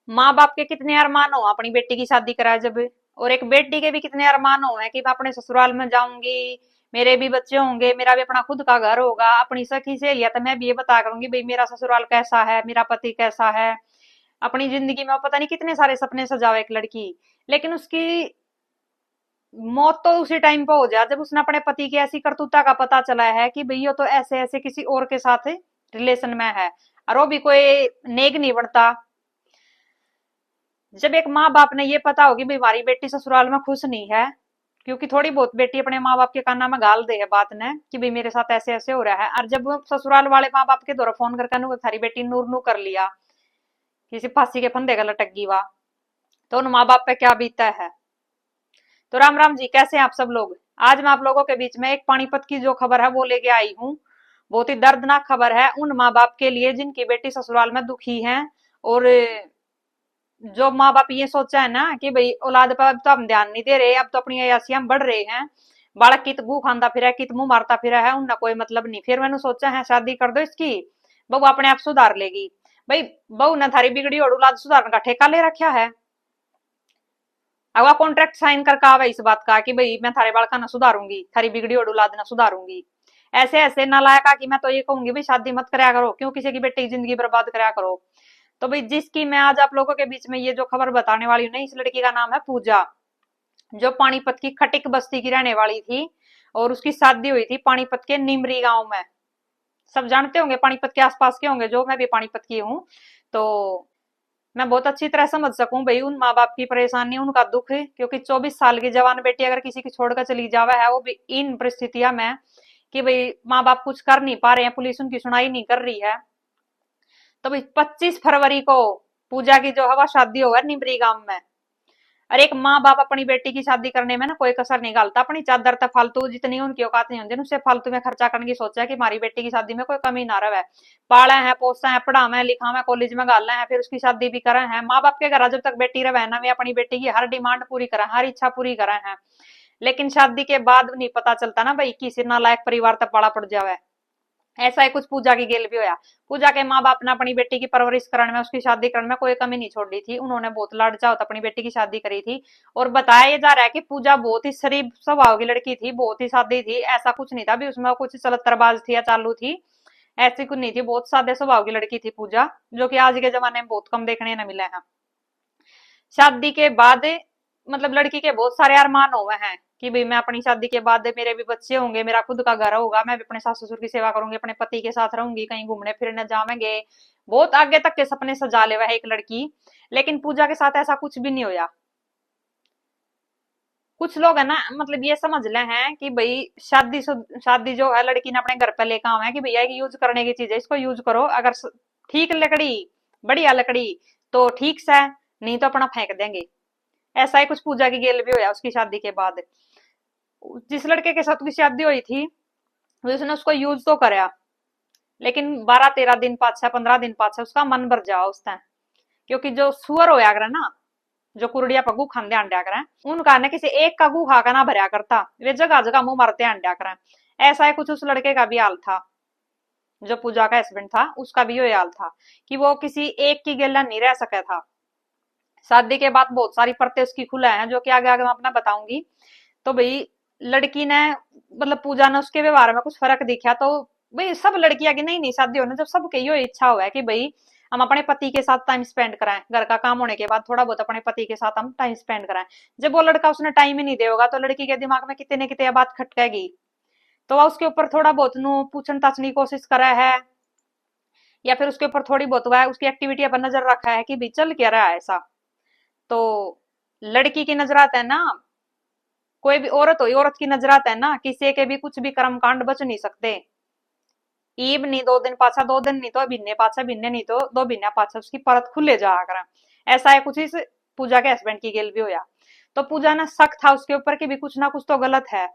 माँ बाप के कितने अरमान हो अपनी बेटी की शादी कराए जब, और एक बेटी के भी कितने अरमान हो है कि मैं अपने ससुराल में जाऊंगी, मेरे भी बच्चे होंगे, मेरा भी अपना खुद का घर होगा, अपनी सखी सहेलियां तो मैं भी ये बता करूंगी भाई मेरा ससुराल कैसा है, मेरा पति कैसा है। अपनी जिंदगी में पता नहीं कितने सारे सपने सजावे एक लड़की, लेकिन उसकी मौत तो उसी टाइम पे हो जाए जब उसने अपने पति की ऐसी करतूता का पता चला है कि भई ये तो ऐसे ऐसे किसी और के साथ रिलेशन में है, और वो भी कोई नेक नहीं बनता। जब एक माँ बाप ने ये पता होगी भाई हमारी बेटी ससुराल में खुश नहीं है, क्योंकि थोड़ी बहुत बेटी अपने माँ बाप के काना में गाल दे है बात ने कि भाई मेरे साथ ऐसे ऐसे हो रहा है, और जब वो ससुराल वाले माँ बाप के द्वारा फोन करके थारी बेटी नूर नू कर लिया, किसी फांसी के फंदे का लटक गई वा, तो उन माँ बाप पे क्या बीतता है। तो राम राम जी, कैसे हैं आप सब लोग। आज मैं आप लोगों के बीच में एक पानीपत की जो खबर है वो लेके आई हूँ। बहुत ही दर्दनाक खबर है उन माँ बाप के लिए जिनकी बेटी ससुराल में दुखी है, और जो माँ बाप ये सोचा है ना कि भाई औलाद पर अब तो हम ध्यान नहीं दे रहे, अब तो अपनी अयासियां हम बढ़ रहे हैं, बालक कित गू खांदा फिर है कित मुंह मारता फिर है, उनका कोई मतलब नहीं, फिर मैंने सोचा है शादी कर दो इसकी, बहू अपने आप सुधार लेगी। भाई बहू ने थारी बिगड़ी और औलाद सुधारने का ठेका ले रखा है। अगला कॉन्ट्रैक्ट साइन करके आवे इस बात का कि भाई मैं थारे बालका ना सुधारूंगी, थारी बिगड़ी और औलाद ना सुधारूंगी। ऐसे ऐसे नालायक कि मैं तो ये कहूंगी भाई शादी मत कराया करो, क्यों किसी की बेटी की जिंदगी बर्बाद कराया करो। तो भाई जिसकी मैं आज आप लोगों के बीच में ये जो खबर बताने वाली हूँ ना, इस लड़की का नाम है पूजा, जो पानीपत की खटिक बस्ती की रहने वाली थी, और उसकी शादी हुई थी पानीपत के निमरी गांव में। सब जानते होंगे पानीपत के आसपास के होंगे, जो मैं भी पानीपत की हूँ, तो मैं बहुत अच्छी तरह समझ सकूं भाई उन माँ बाप की परेशानी, उनका दुख है, क्योंकि 24 साल की जवान बेटी अगर किसी की छोड़कर चली जावा है, वो भी इन परिस्थितियों में कि भाई माँ बाप कुछ कर नहीं पा रहे हैं, पुलिस उनकी सुनाई नहीं कर रही है। तो भाई 25 फरवरी को पूजा की जो है वह शादी होगा निमरी गांव में। और एक माँ बाप अपनी बेटी की शादी करने में ना कोई कसर नहीं निकालता, अपनी चादर तक फालतू जितनी उनकी औकात नहीं होती उससे फालतू में खर्चा करने की सोचा है कि हमारी बेटी की शादी में कोई कमी ना रहे। पाले हैं, पोसा है, पढ़ावे हैं, लिखावे हैं, कॉलेज में गालना है, फिर उसकी शादी भी करे हैं। माँ बाप के घर जब तक बेटी रहे ना, वे अपनी बेटी की हर डिमांड पूरी करें, हर इच्छा पूरी करें हैं। लेकिन शादी के बाद नहीं पता चलता ना भाई किसी नालायक परिवार तक पाला पड़ जावे। ऐसा ही कुछ पूजा की गेल भी होया। पूजा के माँ बाप ने अपनी बेटी की परवरिश करने में, उसकी शादी करने में कोई कमी नहीं छोड़ी थी, उन्होंने बहुत लाड चाव अपनी बेटी की शादी करी थी। और बताया ये जा रहा है कि पूजा बहुत ही शरीफ स्वभाव की लड़की थी, बहुत ही सादी थी, ऐसा कुछ नहीं था भी उसमें कुछ चलतरबाज थी या चालू थी, ऐसी कुछ नहीं थी, बहुत सादे स्वभाव की लड़की थी पूजा, जो कि आज के जमाने में बहुत कम देखने न मिले हैं। शादी के बाद मतलब लड़की के बहुत सारे अरमान हुए हैं कि भाई मैं अपनी शादी के बाद मेरे भी बच्चे होंगे, मेरा खुद का घर होगा, मैं भी अपने सास ससुर की सेवा करूंगी, अपने पति के साथ रहूंगी, कहीं घूमने फिरने जावेंगे, बहुत आगे तक के सपने सजा ले वह एक लड़की। लेकिन पूजा के साथ ऐसा कुछ भी नहीं होया। कुछ लोग है ना मतलब ये समझ ले हैं कि भाई शादी जो है लड़की ने अपने घर पे लेकर आवे हैं कि भैया ये यूज करने की चीज है, इसको यूज करो, अगर ठीक लकड़ी, बढ़िया लकड़ी तो ठीक से, नहीं तो अपना फेंक देंगे। ऐसा ही कुछ पूजा की गेल भी होया उसकी शादी के बाद। जिस लड़के के साथ उसकी शादी हुई थी उसने उसको यूज तो कराया, लेकिन 12-13 दिन पाछे, 15 दिन पाछे उसका मन भर जाओ उस टाइम, क्योंकि जो सुअर होया करे ना, जो कुरडिया पगू खांदे अंड्या करे, उनका ने किसी एक का गू खा का ना भरया करता, वे जगह जगह मुंह मारते अंड्या करे। ऐसा ही कुछ उस लड़के का भी हाल था, जो पूजा का हस्बैंड था उसका भी ये हाल था कि वो किसी एक की गेला नहीं रह सका था। शादी के बाद बहुत सारी परतें उसकी खुला है, जो कि आगे आगे मैं अपना बताऊंगी। तो भाई लड़की ने मतलब पूजा ने उसके व्यवहार में कुछ फर्क दिखा, तो भाई सब लड़कियां की नहीं नहीं शादी होने जब सबकी यो इच्छा हुआ है कि भाई हम अपने पति के साथ टाइम स्पेंड कराएं, घर का काम होने के बाद थोड़ा बहुत अपने पति के साथ हम टाइम स्पेंड कराएं। जब वो लड़का उसने टाइम ही नहीं देगा तो लड़की के दिमाग में कितने न कितने बात खटकेगी, तो वह उसके ऊपर थोड़ा बहुत नु पूछन ताछने की कोशिश करा है, या फिर उसके ऊपर थोड़ी बहुत वह उसकी एक्टिविटी पर नजर रखा है कि भाई चल क्या रहा है ऐसा। तो लड़की की नजरात है ना, कोई भी औरत हो, औरत की नजरात है ना, किसी के भी कुछ भी कर्म कांड बच नहीं सकते। ईब नहीं 2 दिन पाछा, 2 दिन नहीं तो भिन्ने पाछा, भिन्ने नहीं तो 2 महीना पाछा उसकी परत खुले जा कर। ऐसा है कुछ इस पूजा के हस्बैंड की गेल भी होया। तो पूजा ने शक था उसके ऊपर कि भी कुछ ना कुछ तो गलत है।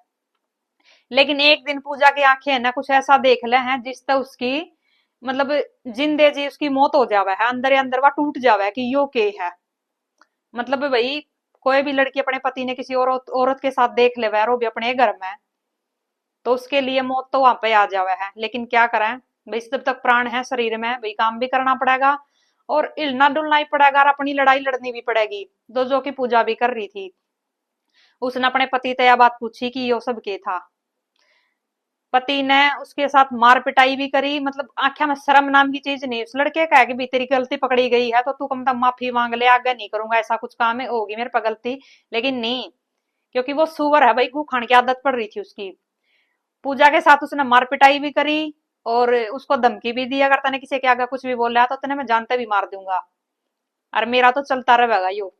लेकिन एक दिन पूजा की आंखें है ना कुछ ऐसा देख ले हैं जिससे उसकी मतलब जिंदे जी उसकी मौत हो जावे है, अंदर ही अंदर वह टूट जावे है कि यो के है। मतलब भाई कोई भी लड़की अपने पति ने किसी और औरत के साथ देख ले वह, वो भी अपने घर में, तो उसके लिए मौत तो वहां पे आ जावे है। लेकिन क्या करें भाई, जब तक प्राण है शरीर में भाई काम भी करना पड़ेगा, और हिलना डुलना ही पड़ेगा और अपनी लड़ाई लड़नी भी पड़ेगी। तो जो कि पूजा भी कर रही थी, उसने अपने पति से यह बात पूछी कि यो सब के था। पति ने उसके साथ मार पिटाई भी करी, मतलब आख्या में शर्म नाम की चीज नहीं। उस लड़के का है कि भाई तेरी गलती पकड़ी गई है तो तू कम से कम माफी मांग ले, आगे नहीं करूंगा ऐसा कुछ काम है, होगी मेरे पर गलती। लेकिन नहीं, क्योंकि वो सुअर है भाई, गू खान की आदत पड़ रही थी उसकी। पूजा के साथ उसने मार पिटाई भी करी और उसको धमकी भी दी, अगर तने किसी के आगे कुछ भी बोला तो तेने मैं जानते भी मार दूंगा और मेरा तो चलता रहेगा यो।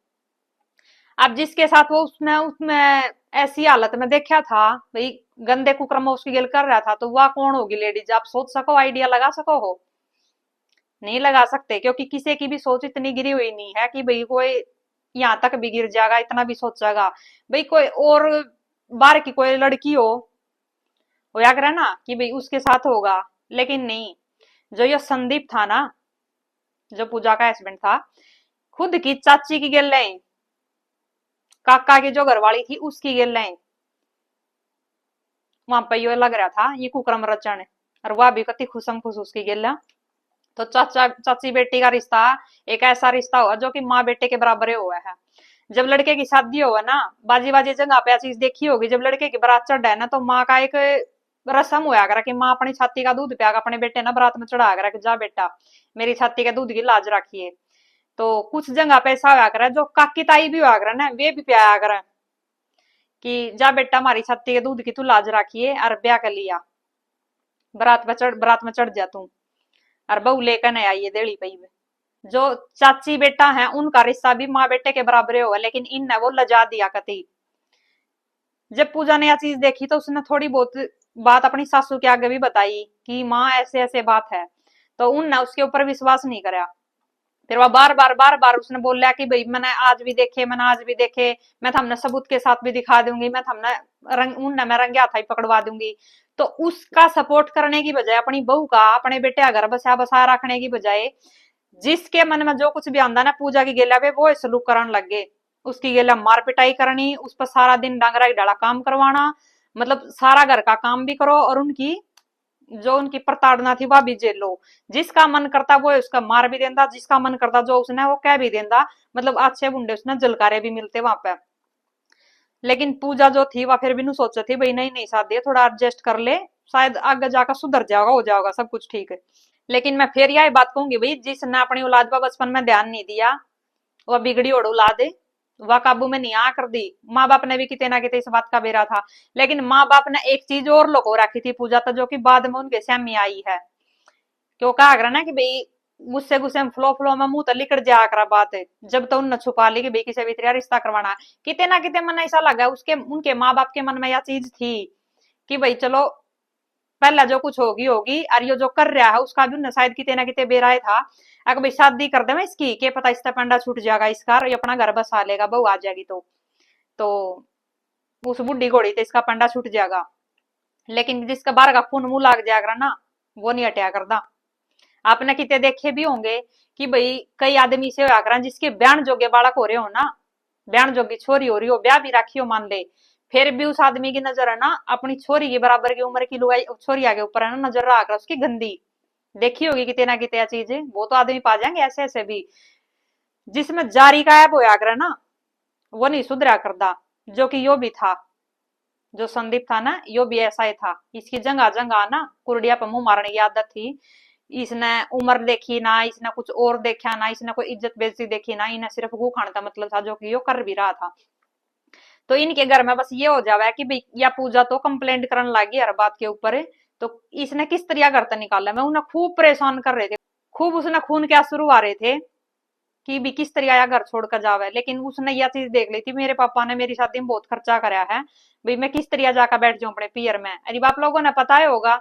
अब जिसके साथ वो उसने उसमें ऐसी हालत में देखा था भाई, गंदे कुकर्म में उसकी गिल कर रहा था, तो वह कौन होगी लेडीज? आप सोच सको, आइडिया लगा सको हो? नहीं लगा सकते, क्योंकि किसी की भी सोच इतनी गिरी हुई नहीं है कि भाई कोई यहाँ तक भी गिर जाएगा, इतना भी सोचेगा। भाई कोई और बाहर की कोई लड़की हो या करे ना कि भाई उसके साथ होगा, लेकिन नहीं। जो ये संदीप था ना, जो पूजा का हस्बैंड था, खुद की चाची की गिल रहे, काका की जो घरवाली थी उसकी गिल रहे, वहां पे ये लग रहा था ये कुकर्म रचन। और वह भी कति खुशम खुश उसकी गिल। तो चाचा चाची बेटी का रिश्ता एक ऐसा रिश्ता हुआ जो कि माँ बेटे के बराबर हुआ है। जब लड़के की शादी हुआ ना, बाजी बाजी जगह पे चीज देखी होगी, जब लड़के की बारात चढ़ है ना, तो माँ का एक रसम हुआ करा कि माँ अपनी छाती का दूध पिया अपने बेटे ना बारात में चढ़ा करा कि जा बेटा मेरी छाती के दूध की लाज रखिए। तो कुछ जगह पे ऐसा हुआ करा, जो काकी ताई भी हुआ करा ना, वे भी पियाया करा कि जा बेटा हमारी छाती के दूध की तू लाज रखिए और ब्याह कर लिया, बारात में चढ़ जा तू, और बहू लेकर नहीं आई है देली पई में। जो चाची बेटा है उनका रिश्ता भी माँ बेटे के बराबर होगा, लेकिन इन ने वो लजा दिया कति। जब पूजा ने यह चीज देखी तो उसने थोड़ी बहुत बात अपनी सासू के आगे भी बताई कि माँ ऐसे ऐसे बात है, तो उनने उसके ऊपर विश्वास नहीं करा। फिर वह बार बार उसने बोला कि भाई मैंने आज भी देखे, मैं तो हमने सबूत के साथ भी दिखा दूंगी, मैं तो हमने उनने मैं रंगे हाथ ही पकड़वा दूंगी। तो उसका सपोर्ट करने की बजाय, अपनी बहू का अपने बेटे का घर बसा बसा रखने की बजाय, जिसके मन में जो कुछ भी आंदा ना पूजा की गेला पे वो सलूक करने लग गए। उसकी गेला मार पिटाई करनी, उस पर सारा दिन डांगरा की डाला काम करवाना, मतलब सारा घर का काम भी करो और उनकी जो उनकी प्रताड़ना थी वह भी झेल लो। जिसका मन करता वो उसका मार भी देता, जिसका मन करता जो उसने वो कह भी देता, मतलब अच्छे बुंडे उसने जलकारे भी मिलते वहां पे। लेकिन पूजा जो थी वह फिर भी नहीं सोचा थी भाई नहीं नहीं शादी है, थोड़ा एडजस्ट कर ले, शायद आगे जाकर सुधर जाएगा, हो जाएगा सब कुछ ठीक है। लेकिन मैं फिर यह बात कहूंगी भाई, जिसने अपनी औलाद पर बचपन में ध्यान नहीं दिया, वह बिगड़ी और औलाद वह काबू में नहीं आ कर दी। माँ बाप ने भी कितने ना कितने इस बात का बेरा था, लेकिन माँ बाप ने एक चीज और लुको रखी थी पूजा तो, जो कि बाद में उनके सामने आई है। क्यों कहा करा ना कि भाई गुस्से गुस्से में फ्लो फ्लो में मुंह तो लिकट जाया करा बात है, जब तो उनने छुपा ली कि भाई किसी भी तरह रिश्ता करवाना। कितने ना कितने मन ऐसा लगा उसके उनके माँ बाप के मन में यह चीज थी कि भाई चलो पहला जो कुछ होगी होगी, और ये जो कर रहा है उसका भी उन्हें शायद कितने ना कितने बेराय था। अगर भाई शादी कर दे मैं इसकी, के पता इसका पंडा छूट जाएगा इसका और ये अपना घर बसा लेगा, बहू आ जाएगी तो उस बुढ़ी घोड़ी तो इसका पंडा छूट जाएगा। लेकिन जिसका बाहर का खून मुंह लाग जाएगा ना, वो नहीं हटिया करता। आपने कितने देखे भी होंगे कि भाई कई आदमी से होया करा जिसके बयान जोगे बालक हो रहे हो ना, बयान जोगी छोरी हो रही हो, ब्याह भी राखी हो मान ले, फिर भी उस आदमी की नजर है ना अपनी छोरी के बराबर की उम्र की लुगाई छोरी आगे ऊपर है ना नजर रखकर उसकी गंदी। देखी होगी कितने ना कितने चीजें, वो तो आदमी पा जाएंगे ऐसे ऐसे भी। जिसमें जारी का ऐप होया करे ना, वो नहीं सुधरा करता। जो कि यो भी था, जो संदीप था ना, यो भी ऐसा ही था। इसकी जगह जगह ना कुरडिया पर मुंह मारने की आदत थी। इसने उम्र देखी ना, इसने कुछ और देखा ना, इसने कोई इज्जत बेइज्जती देखी ना, इन्हें सिर्फ गू खाने का मतलब था, जो कि यो कर भी रहा था। तो इनके घर में बस ये हो जावा कि भाई या पूजा तो कंप्लेंट करने लगी हर बात के ऊपर। तो इसने किस तरह घर से निकाला, मैं उन्हें खूब परेशान कर रहे थे, खूब उसने खून के आंसू आ रहे थे कि भी किस तरह या घर छोड़कर जावे। लेकिन उसने यह चीज देख ली थी, मेरे पापा ने मेरी शादी में बहुत खर्चा कराया है, भाई मैं किस तरह जाकर बैठ जाऊं अपने पियर में। अरे आप लोगों ने पता ही होगा,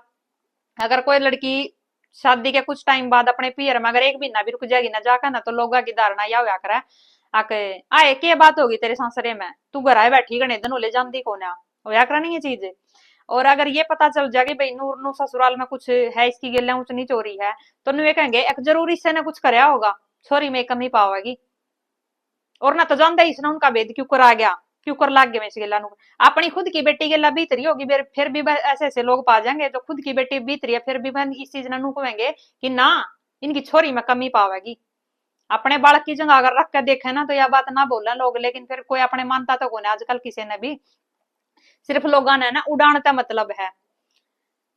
अगर कोई लड़की शादी के कुछ टाइम बाद अपने पियर में अगर एक महीना भी रुक जाएगी ना जाकर ना, तो लोगों की धारणा यह होया करे आके आए के बात होगी तेरे सांसरे में, तू घर आए बैठी गणे दिन ले जानती को ना, होया करे नहीं ये चीज। और अगर ये पता चल जाएगी भाई नूर नू ससुराल में कुछ है, इसकी गिल्ला ऊंच नीच हो रही है, तो नु ये कहेंगे एक जरूर इससे ने कुछ कराया होगा, छोरी में कमी पावेगी। और ना तो जानते ही इसने उनका भेद क्यों करा गया, क्यों कर लाग गया मैं इस गिल्ला नु। अपनी खुद की बेटी गिल्ला बीतरी होगी, फिर भी ऐसे ऐसे लोग पा जाएंगे जो खुद की बेटी बीत रही है, फिर भी इस चीज ने नु कहेंगे कि ना इनकी छोरी में कमी पावेगी। अपने बालक की जगह अगर रख कर देखे ना तो यह बात ना बोले लोग, लेकिन फिर कोई अपने मानता तो कौन है आजकल किसी ने भी, सिर्फ लोगों ने ना उड़ाने मतलब है।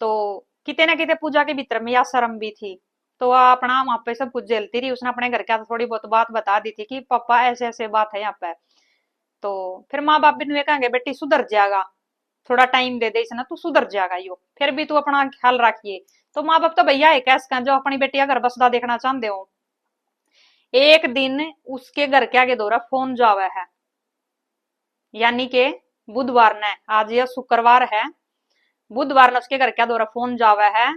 तो किते ना किते पूजा के भीतर में या शर्म भी थी, तो वह अपना वहां पे सब कुछ झेलती रही। उसने अपने घर के थोड़ी बहुत बात बता दी थी कि पापा ऐसे ऐसे बात है यहाँ पे। तो फिर माँ बाप भी नुए कहेंगे बेटी सुधर जाएगा, थोड़ा टाइम दे दे इसे, तू सुधर जाएगा यो, फिर भी तू अपना ख्याल रखिए। तो माँ बाप तो भैया है कैसे जो अपनी बेटी का घर बसदा देखना चाहते हो। एक दिन उसके घर के आगे दौरा फोन जावा है, यानी के बुधवार ने, आज यह शुक्रवार है, बुधवार ने उसके घर क्या दौरा फोन जावा है,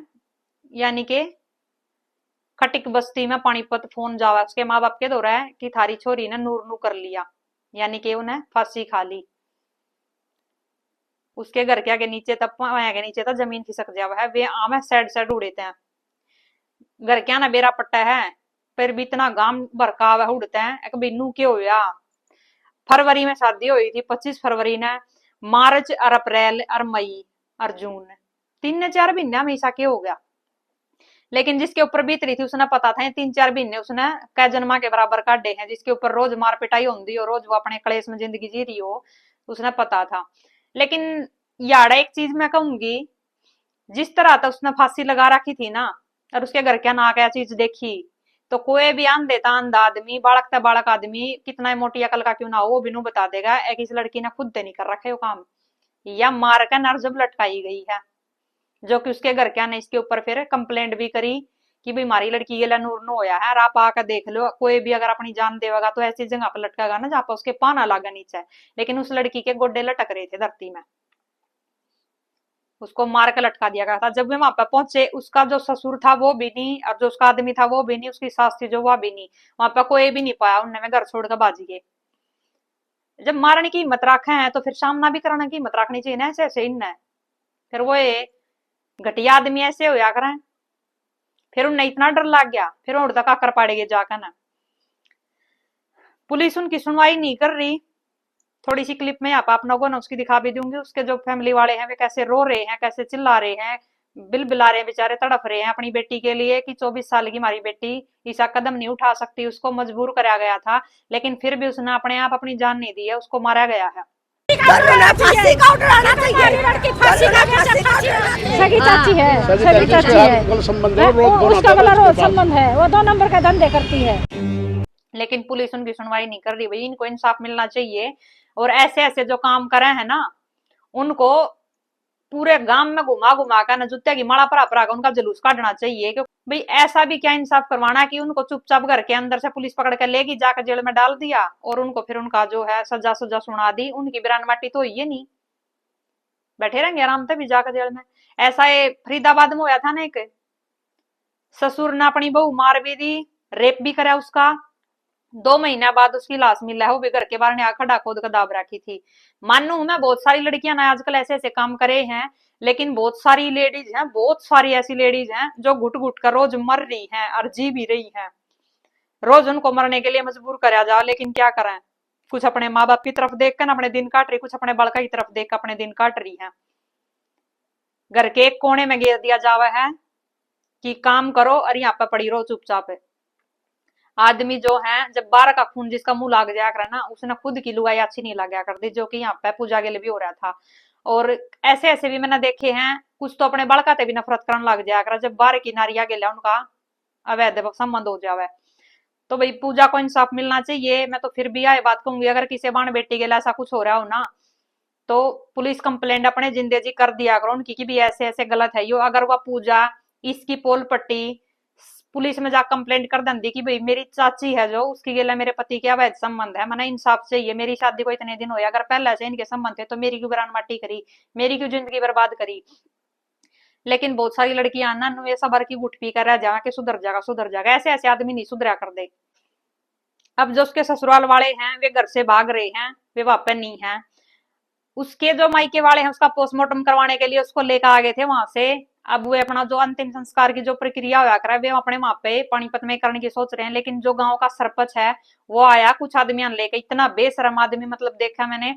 यानी के खटिक बस्ती में पानीपत फोन जावा उसके माँ बाप के दौरा है कि थारी छोरी ने नूर नू कर लिया, यानी कि उन्हें फांसी खा ली। उसके घर के आगे नीचे तब के नीचे तक जमीन खिसक जावा है, वे आम सैड सैड उड़ते हैं। घर क्या ना बेरा पट्टा है, फिर भी इतना गांव भरका हुआ उड़ते हैं। एक बिन्नू के हो गया, फरवरी में शादी हुई थी, 25 फरवरी ने, मार्च और अप्रैल और मई और जून, 3 4 महीने हमेशा के हो गया। लेकिन जिसके ऊपर बीत रही थी उसने पता था 3 4 महीने उसने कै जन्मा के बराबर काटे हैं, जिसके ऊपर रोज मार पिटाई होती हो, रोज वो अपने क्लेश में जिंदगी जी रही हो, उसने पता था। लेकिन याड़ा एक चीज मैं कहूंगी, जिस तरह तक उसने फांसी लगा रखी थी ना, और उसके घर क्या ना क्या चीज देखी, तो कोई भी आन देता अंधा आदमी, बालक था बालक आदमी, कितना मोटी अकल का क्यों ना हो, वो बिनू बता देगा एक इस लड़की ने खुद नहीं कर रखे वो काम, या मार कर नर जब लटकाई गई है। जो कि उसके घर क्या ने इसके ऊपर फिर कंप्लेंट भी करी कि भाई हमारी लड़की के लिए नूर नो होया है, आप आकर देख लो, कोई भी अगर अपनी जान देगा तो ऐसी जगह पर लटकेगा ना जहां पर उसके पाना लागा नीचे। लेकिन उस लड़की के गोड्डे लटक रहे थे धरती में, उसको मार कर लटका दिया गया था। जब वे वहां पर पहुंचे, उसका जो ससुर था वो भी नहीं, और जो उसका आदमी था वो भी नहीं, उसकी सास थी जो वह भी नहीं, वहां पर कोई भी नहीं पाया, उनने में घर छोड़कर बाजी गए। जब मारने की हिम्मत रखे हैं तो फिर सामना भी कराने की हिम्मत रखनी चाहिए ना, ऐसे ऐसे इनने। फिर वो घटिया आदमी ऐसे होया करें, फिर उन्हें इतना डर लग गया, फिर उड़ तक आकर पाड़ेगे जाकर ना। पुलिस उनकी सुनवाई नहीं कर रही। थोड़ी सी क्लिप में यहाँ पर आप लोगों ने उसकी दिखा भी दूंगी, उसके जो फैमिली वाले हैं वे कैसे रो रहे हैं, कैसे चिल्ला रहे हैं, बिल बिला रहे हैं, बेचारे तड़प रहे हैं अपनी बेटी के लिए कि 24 साल की हमारी बेटी ऐसा कदम नहीं उठा सकती, उसको मजबूर कराया गया था, लेकिन फिर भी उसने अपने आप अपनी जान नहीं दी है, उसको मारा गया है। फांसी का ऑर्डर आना चाहिए, लड़की फांसी का सगी चाची है, सगी चाची है, संबंध है, उसका वाला रोज संबंध है, वो 2 नंबर का धंधे करती है। लेकिन पुलिस उनकी सुनवाई नहीं कर रही। भाई इनको इंसाफ मिलना चाहिए, और ऐसे ऐसे जो काम करे हैं ना, उनको पूरे गांव में घुमा घुमा कर न जूते की माला परा परा उनका जुलूस काटना चाहिए। क्योंकि भाई ऐसा भी क्या इंसाफ करवाना कि उनको चुपचाप घर के अंदर से पुलिस पकड़ कर लेगी, जाकर जेल में डाल दिया, और उनको फिर उनका जो है सजा सजा सुना दी, उनकी बिरान माटी तो ये नहीं, बैठे रहेंगे आराम से भी जाकर जेल में। ऐसा ये फरीदाबाद में हुआ था ना, एक ससुर ने अपनी बहू मार भी दी, रेप भी करा उसका, 2 महीना बाद उसकी लाश मिला है, वो भी घर के बाहर ने खड़ा खोद कर दाब रखी थी। मानू मैं बहुत सारी लड़कियां ना आजकल ऐसे ऐसे काम करे हैं, लेकिन बहुत सारी लेडीज हैं, बहुत सारी ऐसी लेडीज हैं जो घुट घुट कर रोज मर रही हैं और जी भी रही हैं, रोज उनको मरने के लिए मजबूर कराया जाओ, लेकिन क्या करें, कुछ अपने माँ बाप की तरफ देख कर अपने दिन काट रही, कुछ अपने बड़का की तरफ देख कर अपने दिन काट रही है। घर के एक कोने में घेर दिया जावा है कि काम करो और यहाँ पे पड़ी रहो चुपचाप है। आदमी जो है, जब 12 का खून जिसका मुंह लाग जाया करे ना, उसने खुद की लुगाई अच्छी नहीं लगा करती, जो कि यहाँ पे पूजा के लिए भी हो रहा था। और ऐसे ऐसे भी मैंने देखे हैं, कुछ तो अपने बड़का ते भी नफरत करने लग जाया कर जब 12 की नारिया के लिए उनका अवैध संबंध हो जावे। तो भाई पूजा को इंसाफ मिलना चाहिए। मैं तो फिर भी यह बात कहूंगी, अगर किसी बाण बेटी के लिए ऐसा कुछ हो रहा हो ना, तो पुलिस कंप्लेंट अपने जिंदे जी कर दिया करो उनकी कि भी ऐसे ऐसे गलत है यो। अगर वह पूजा इसकी पोल पट्टी पुलिस में जाकर कंप्लेंट कर दी कि भाई मेरी चाची है जो, उसकी गेला मेरे पति के अवैध संबंध है, मैंने इंसाफ चाहिए, मेरी शादी को इतने दिन हो, अगर पहले से इनके संबंध थे तो मेरी क्यों बरान माटी करी, मेरी क्यों जिंदगी बर्बाद करी। लेकिन बहुत सारी लड़कियां ना नुए सबर की गुट पी कर रह जावा के सुधर जाएगा सुधर जाएगा, ऐसे ऐसे आदमी नहीं सुधरा कर दे। अब जो उसके ससुराल वाले हैं वे घर से भाग रहे हैं, वे वापस नहीं है। उसके जो मायके वाले हैं उसका पोस्टमार्टम करवाने के लिए उसको लेकर आ गए थे वहां से। अब वे अपना जो अंतिम संस्कार की जो प्रक्रिया होया करे वे अपने वहां पे पानीपत में करने की सोच रहे हैं। लेकिन जो गांव का सरपंच है वो आया कुछ आदमियों लेके, इतना बेशरम आदमी, मतलब देखा मैंने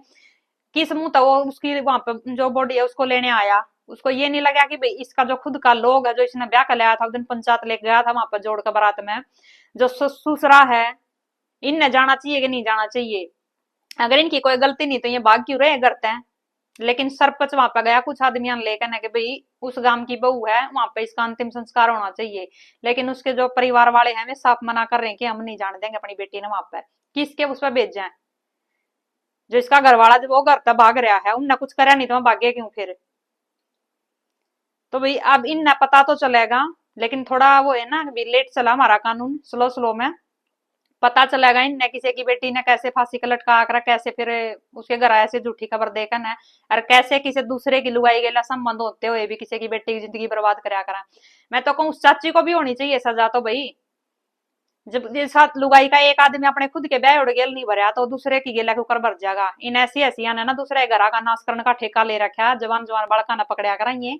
किस मुंह तो वो उसकी वहां पे जो बॉडी है उसको लेने आया, उसको ये नहीं लगा कि भाई इसका जो खुद का लोग है, जो इसने ब्याह कर लाया था, उस दिन पंचायत लेके गया था वहां पर जोड़ कर बारात में, जो ससुरा है, इनने जाना चाहिए कि नहीं जाना चाहिए? अगर इनकी कोई गलती नहीं तो ये भाग क्यों रहे करते हैं? लेकिन सरपंच वहां पर गया कुछ आदमियों ने लेकर ना कि भाई उस गांव की बहू है, वहां पे इसका अंतिम संस्कार होना चाहिए। लेकिन उसके जो परिवार वाले हैं वे साफ मना कर रहे हैं कि हम नहीं जाने देंगे अपनी बेटी ने वहां पर। किसके उस पर भेजे हैं? जो इसका घर वाला जब वो घर तक भाग रहा है, उनने कुछ करा नहीं तो वहां भागे क्यों फिर? तो भाई अब इन पता तो चलेगा, लेकिन थोड़ा वो है ना, लेट चला हमारा कानून, स्लो स्लो में पता चलेगा इन किसी की बेटी ने कैसे फांसी का लटका कर, कैसे फिर उसके घर ऐसे झूठी खबर देकर है, और कैसे किसी दूसरे की लुगाई गेला संबंध होते हुए भी किसी की बेटी की जिंदगी बर्बाद करा करा। मैं तो कहूँ उस चाची को भी होनी चाहिए सजा तो भाई। जब जिस साथ लुगाई का एक आदमी अपने खुद के ब्याह उड़ गेल नहीं भरया तो दूसरे की गेला के ऊपर भर जाएगा। इन ऐसी ऐसी ने ना दूसरे घर का नाश करने का ठेका ले रखा, जवान जवान बड़का ना पकड़या कराइए,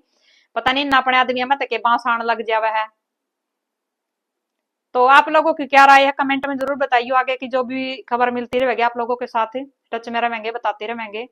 पता नहीं ना अपने आदमी में तक बांस आने लग जावा है। तो आप लोगों की क्या राय है कमेंट में जरूर बताइए। आगे की जो भी खबर मिलती रहेगी आप लोगों के साथ टच में रहेंगे, बताते रहेंगे।